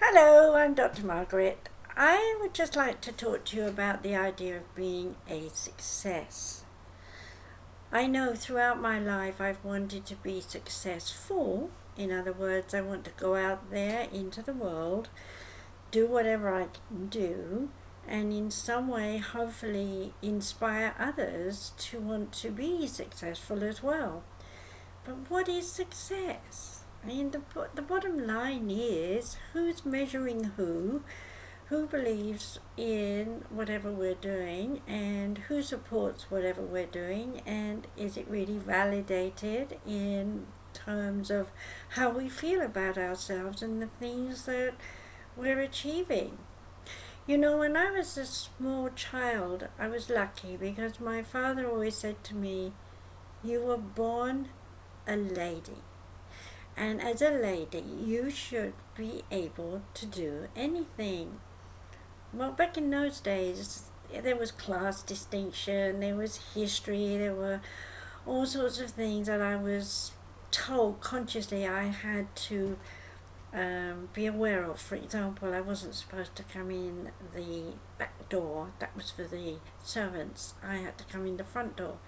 Hello, I'm Dr. Margaret. I would just like to talk to you about the idea of being a success. I know throughout my life I've wanted to be successful. In other words, I want to go out there into the world, do whatever I can do, and in some way hopefully inspire others to want to be successful as well. But what is success? I mean, the bottom line is who's measuring who believes in whatever we're doing, and who supports whatever we're doing, and is it really validated in terms of how we feel about ourselves and the things that we're achieving. You know, when I was a small child, I was lucky because my father always said to me, "You were born a lady. And as a lady, you should be able to do anything." Well, back in those days, there was class distinction, there was history, there were all sorts of things that I was told consciously I had to be aware of. For example, I wasn't supposed to come in the back door, that was for the servants. I had to come in the front door,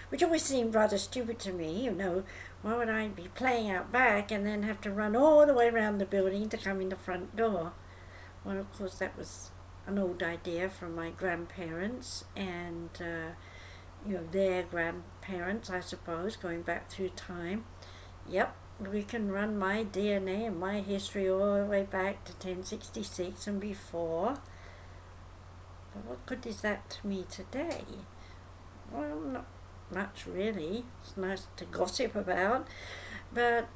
which always seemed rather stupid to me. Why would I be playing out back and then have to run all the way around the building to come in the front door? Well, of course, that was an old idea from my grandparents and their grandparents, I suppose, going back through time. Yep, we can run my DNA and my history all the way back to 1066 and before. But what good is that to me today? Well, not much really. It's nice to gossip about, but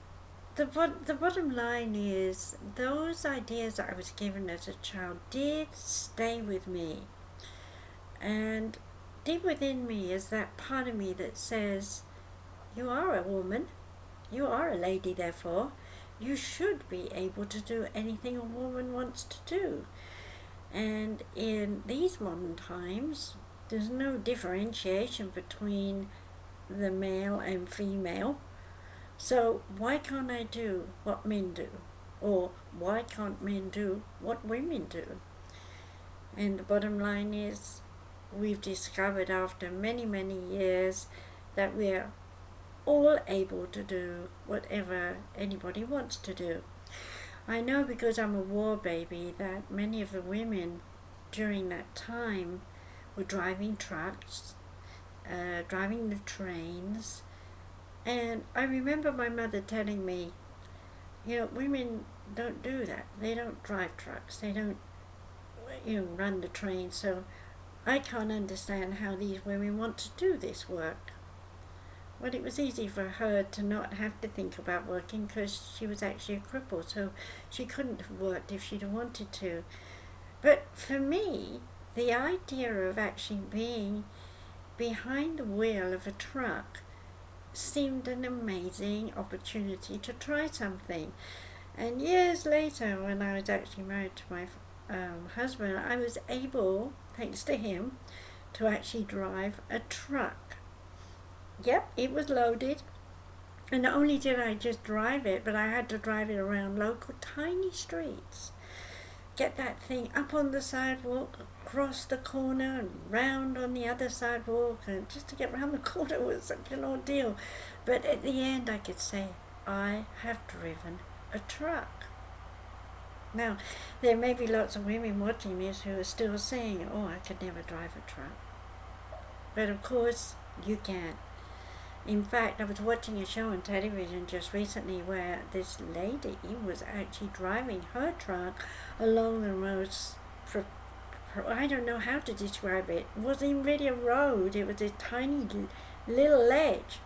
the bottom line is those ideas that I was given as a child did stay with me, and deep within me is that part of me that says, you are a woman, you are a lady, therefore you should be able to do anything a woman wants to do. And in these modern times, there's no differentiation between the male and female. So why can't I do what men do? Or why can't men do what women do? And the bottom line is, we've discovered after many, many years that we're all able to do whatever anybody wants to do. I know because I'm a war baby that many of the women during that time were driving trucks, driving the trains, and I remember my mother telling me, women don't do that. They don't drive trucks. They don't, run the trains. So I can't understand how these women want to do this work. Well, it was easy for her to not have to think about working because she was actually a cripple, so she couldn't have worked if she'd wanted to. But for me, the idea of actually being behind the wheel of a truck seemed an amazing opportunity to try something. And years later, when I was actually married to my husband, I was able, thanks to him, to actually drive a truck. Yep, it was loaded, and not only did I just drive it, but I had to drive it around local tiny streets. Get that thing up on the sidewalk, across the corner, and round on the other sidewalk, and just to get round the corner was such an ordeal. But at the end I could say, I have driven a truck. Now, there may be lots of women watching this who are still saying, oh, I could never drive a truck. But of course, you can. In fact, I was watching a show on television just recently where this lady was actually driving her truck along the most, I don't know how to describe it. It wasn't really a road, it was a tiny little ledge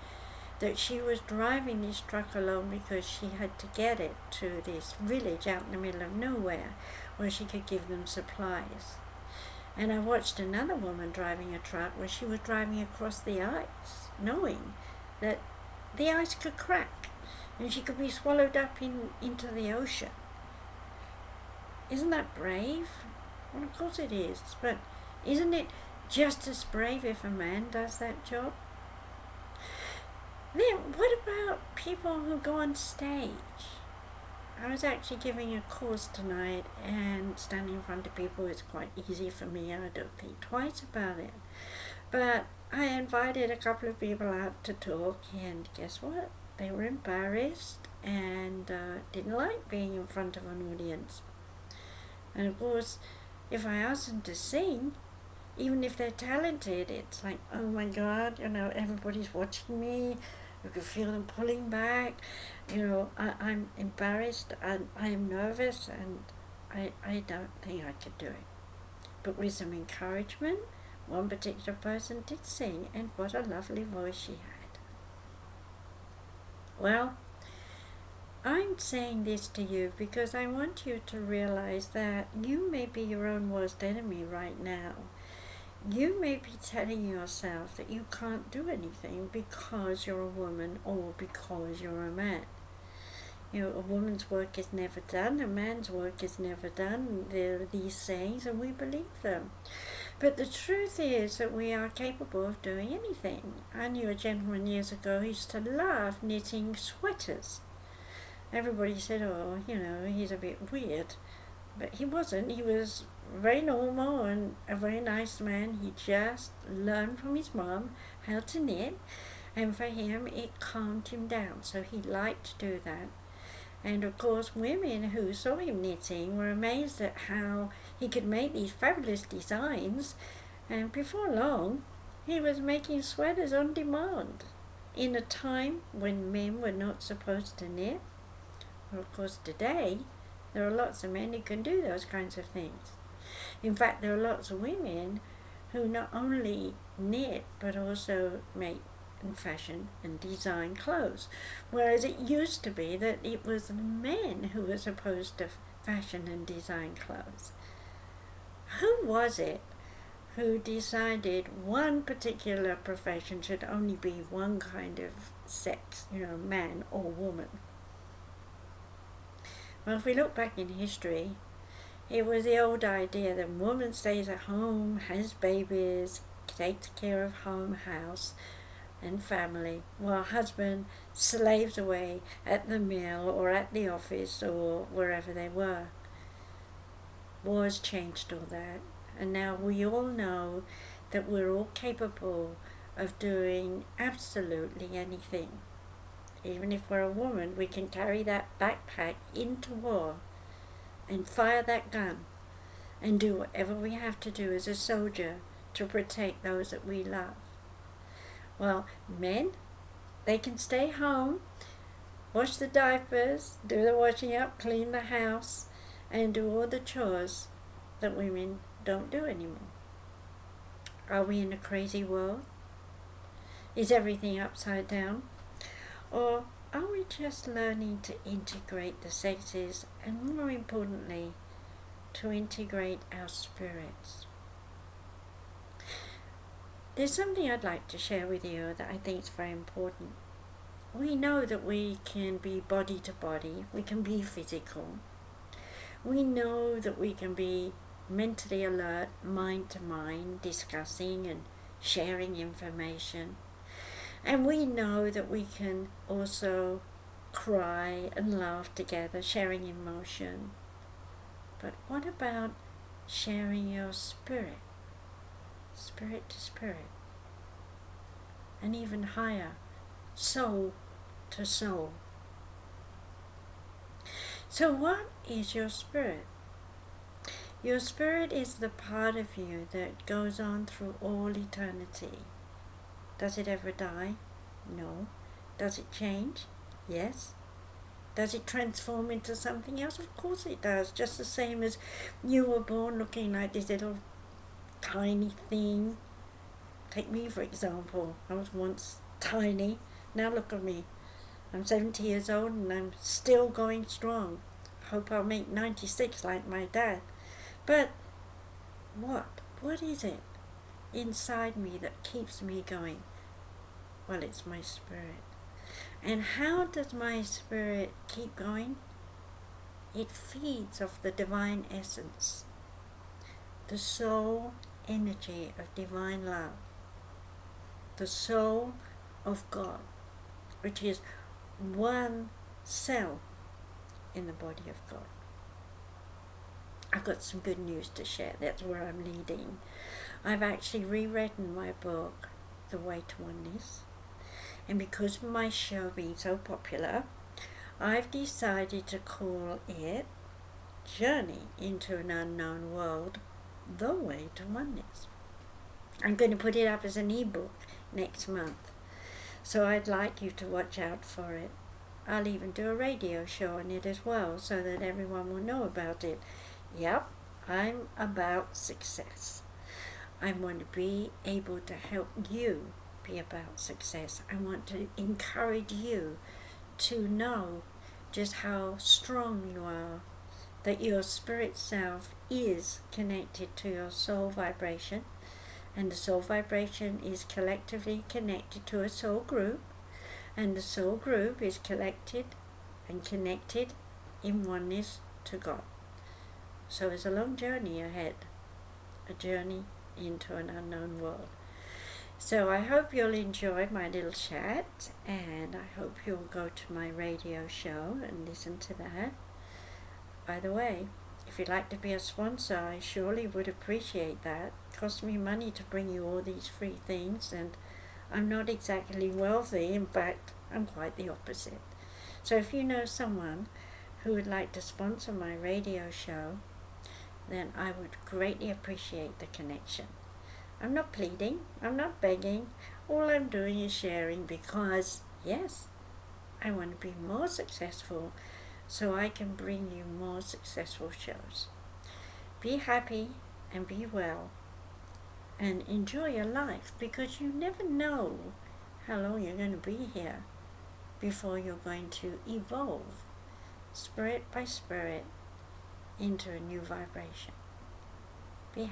that she was driving this truck along because she had to get it to this village out in the middle of nowhere where she could give them supplies. And I watched another woman driving a truck where she was driving across the ice, knowing that the ice could crack and she could be swallowed up into the ocean. Isn't that brave? Well, of course it is, but isn't it just as brave if a man does that job? Then what about people who go on stage? I was actually giving a course tonight, and standing in front of people is quite easy for me. I don't think twice about it. But I invited a couple of people out to talk, and guess what? They were embarrassed and didn't like being in front of an audience. And of course, if I ask them to sing, even if they're talented, it's like, oh my God, everybody's watching me. You can feel them pulling back. I'm embarrassed and I'm nervous, and I don't think I could do it. But with some encouragement, one particular person did sing, and what a lovely voice she had. Well, I'm saying this to you because I want you to realize that you may be your own worst enemy right now. You may be telling yourself that you can't do anything because you're a woman or because you're a man. A woman's work is never done, a man's work is never done. There are these sayings and we believe them. But the truth is that we are capable of doing anything. I knew a gentleman years ago who used to love knitting sweaters. Everybody said, oh, he's a bit weird. But he wasn't. He was very normal and a very nice man. He just learned from his mom how to knit, and for him it calmed him down, so he liked to do that. And of course, women who saw him knitting were amazed at how he could make these fabulous designs, and before long he was making sweaters on demand in a time when men were not supposed to knit. Well, of course, today there are lots of men who can do those kinds of things. In fact, there are lots of women who not only knit but also make and fashion and design clothes, whereas it used to be that it was men who were supposed to fashion and design clothes. Who was it who decided one particular profession should only be one kind of sex, man or woman? Well, if we look back in history, it was the old idea that woman stays at home, has babies, takes care of home, house, and family, while husband slaves away at the mill or at the office or wherever they were. Wars changed all that, and now we all know that we're all capable of doing absolutely anything. Even if we're a woman, we can carry that backpack into war and fire that gun and do whatever we have to do as a soldier to protect those that we love. Well, men, they can stay home, wash the diapers, do the washing up, clean the house, and do all the chores that women don't do anymore. Are we in a crazy world? Is everything upside down? Or are we just learning to integrate the sexes, and more importantly, to integrate our spirits? There's something I'd like to share with you that I think is very important. We know that we can be body to body, we can be physical. We know that we can be mentally alert, mind to mind, discussing and sharing information. And we know that we can also cry and laugh together, sharing emotion. But what about sharing your spirit? Spirit to spirit, and even higher, soul to soul. So what is your spirit? Your spirit is the part of you that goes on through all eternity. Does it ever die? No. Does it change? Yes. Does it transform into something else? Of course it does. Just the same as you were born looking like this little tiny thing. Take me for example. I was once tiny. Now look at me. I'm 70 years old and I'm still going strong. Hope I'll make 96 like my dad. But what is it inside me that keeps me going? Well, it's my spirit. And how does my spirit keep going? It feeds off the divine essence, the soul energy of divine love, the soul of God, which is one cell in the body of God. I've got some good news to share. That's where I'm leading. I've actually rewritten my book, The Way to Oneness. And because of my show being so popular, I've decided to call it Journey into an Unknown World, The Way to Oneness. I'm going to put it up as an ebook next month. So I'd like you to watch out for it. I'll even do a radio show on it as well so that everyone will know about it. Yep, I'm about success. I want to be able to help you be about success. I want to encourage you to know just how strong you are, that your spirit self is connected to your soul vibration, and the soul vibration is collectively connected to a soul group, and the soul group is collected and connected in oneness to God. So it's a long journey ahead, a journey into an unknown world. So I hope you'll enjoy my little chat, and I hope you'll go to my radio show and listen to that. By the way, if you'd like to be a sponsor, I surely would appreciate that. It costs me money to bring you all these free things, and I'm not exactly wealthy. In fact, I'm quite the opposite. So if you know someone who would like to sponsor my radio show, then I would greatly appreciate the connection. I'm not pleading, I'm not begging. All I'm doing is sharing because, yes, I want to be more successful so I can bring you more successful shows. Be happy and be well and enjoy your life, because you never know how long you're going to be here before you're going to evolve spirit by spirit into a new vibration.